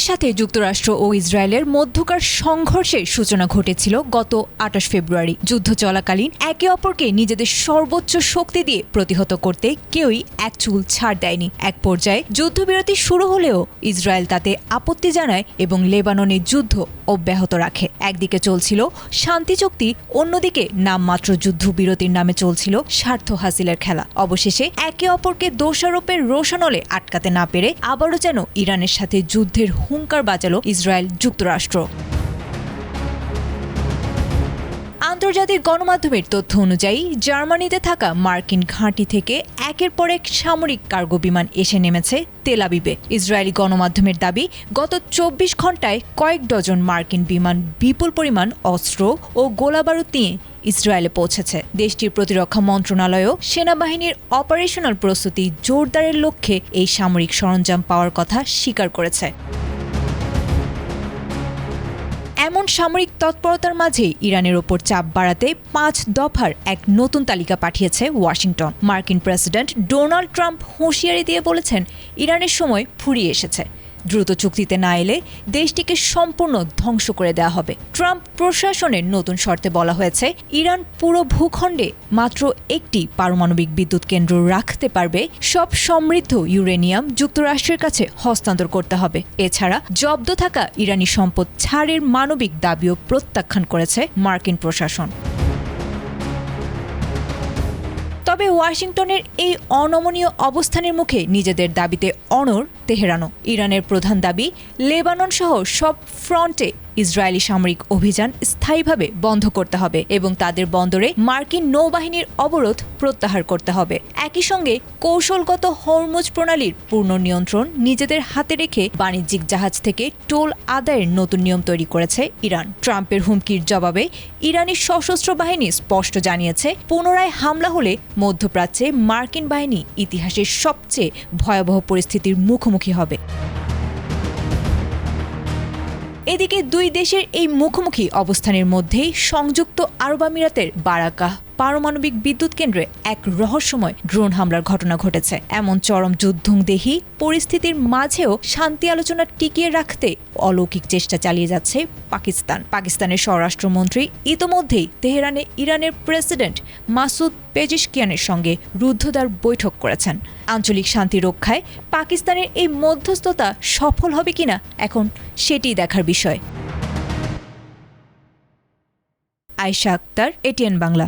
ইরানের সাথে যুক্তরাষ্ট্র ও ইসরায়েলের মধ্যকার সংঘর্ষের সূচনা ঘটেছিল গত ২৮ ফেব্রুয়ারি। যুদ্ধ চলাকালীন একে অপরকে নিজেদের সর্বোচ্চ শক্তি দিয়ে প্রতিহত করতে কেউই এক চুল ছাড় দেয়নি। এক পর্যায়ে যুদ্ধবিরতি শুরু হলেও ইসরায়েল তাতে আপত্তি জানায় এবং লেবাননে যুদ্ধ অব্যাহত রাখে। একদিকে চলছিল শান্তি চুক্তি, অন্যদিকে নামমাত্র যুদ্ধবিরতির নামে চলছিল স্বার্থ হাসিলের খেলা। অবশেষে একে অপরকে দোষারোপের রোষানলে আটকাতে না পেরে আবারও যেন ইরানের সাথে যুদ্ধের হুঙ্কার বাজালো ইসরায়েল যুক্তরাষ্ট্র। আন্তর্জাতিক গণমাধ্যমের তথ্য অনুযায়ী জার্মানিতে থাকা মার্কিন ঘাঁটি থেকে একের পর এক সামরিক কার্গো বিমান এসে নেমেছে তেল আবিবে। ইসরায়েলি গণমাধ্যমের দাবি, গত ২৪ ঘণ্টায় কয়েক ডজন মার্কিন বিমান বিপুল পরিমাণ অস্ত্র ও গোলাবারুদ নিয়ে ইসরায়েলে পৌঁছেছে। দেশটির প্রতিরক্ষা মন্ত্রণালয়ও সেনাবাহিনীর অপারেশনাল প্রস্তুতি জোরদারের লক্ষ্যে এই সামরিক সরঞ্জাম পাওয়ার কথা স্বীকার করেছে। এমন সামরিক তৎপরতার মাঝেই ইরানের ওপর চাপ বাড়াতে ৫ দফার এক নতুন তালিকা পাঠিয়েছে ওয়াশিংটন। মার্কিন প্রেসিডেন্ট ডোনাল্ড ট্রাম্প হুঁশিয়ারি দিয়ে বলেছেন, ইরানের সময় ফুরিয়ে এসেছে। দ্রুত চুক্তিতে না এলে দেশটিকে সম্পূর্ণ ধ্বংস করে দেওয়া হবে। ট্রাম্প প্রশাসনের নতুন শর্তে বলা হয়েছে, ইরান পুরো ভূখণ্ডে মাত্র একটি পারমাণবিক বিদ্যুৎ কেন্দ্র রাখতে পারবে। সব সমৃদ্ধ ইউরেনিয়াম যুক্তরাষ্ট্রের কাছে হস্তান্তর করতে হবে। এছাড়া জব্দ থাকা ইরানি সম্পদ ছাড়ের মানবিক দাবিও প্রত্যাখ্যান করেছে মার্কিন প্রশাসন। তবে ওয়াশিংটনের এই অনমনীয় অবস্থানের মুখে নিজেদের দাবিতে অনড় তেহরানও। ইরানের প্রধান দাবি, লেবানন সহ সব ফ্রন্টে ইসরায়েলি সামরিক অভিযান স্থায়ীভাবে বন্ধ করতে হবে এবং তাদের বন্দরে মার্কিন নৌবাহিনীর অবরোধ প্রত্যাহার করতে হবে। একই সঙ্গে কৌশলগত হরমুজ প্রণালীর পূর্ণ নিয়ন্ত্রণ নিজেদের হাতে রেখে বাণিজ্যিক জাহাজ থেকে টোল আদায়ের নতুন নিয়ম তৈরি করেছে ইরান। ট্রাম্পের হুমকির জবাবে ইরানি সশস্ত্র বাহিনী স্পষ্ট জানিয়েছে, পুনরায় হামলা হলে মধ্যপ্রাচ্যে মার্কিন বাহিনী ইতিহাসের সবচেয়ে ভয়াবহ পরিস্থিতির মুখোমুখি হবে। এদিকে দুই দেশের এই মুখোমুখি অবস্থানের মধ্যেই সংযুক্ত আরব আমিরাতের বারাকাহ পারমাণবিক বিদ্যুৎ কেন্দ্রে এক রহস্যময় ড্রোন হামলার ঘটনা ঘটেছে। এমন চরম যুদ্ধংদেহী পরিস্থিতির মাঝেও শান্তি আলোচনা টিকিয়ে রাখতে অলৌকিক চেষ্টা চালিয়ে যাচ্ছে পাকিস্তানের স্বরাষ্ট্রমন্ত্রী ইতোমধ্যেই তেহরানে ইরানের প্রেসিডেন্ট মাসুদ পেজিশকিয়ানের সঙ্গে রুদ্ধদ্বার বৈঠক করেছেন। আঞ্চলিক শান্তি রক্ষায় পাকিস্তানের এই মধ্যস্থতা সফল হবে কিনা এখন সেটিই দেখার বিষয়। আয়েশা আক্তার, এটিএন বাংলা।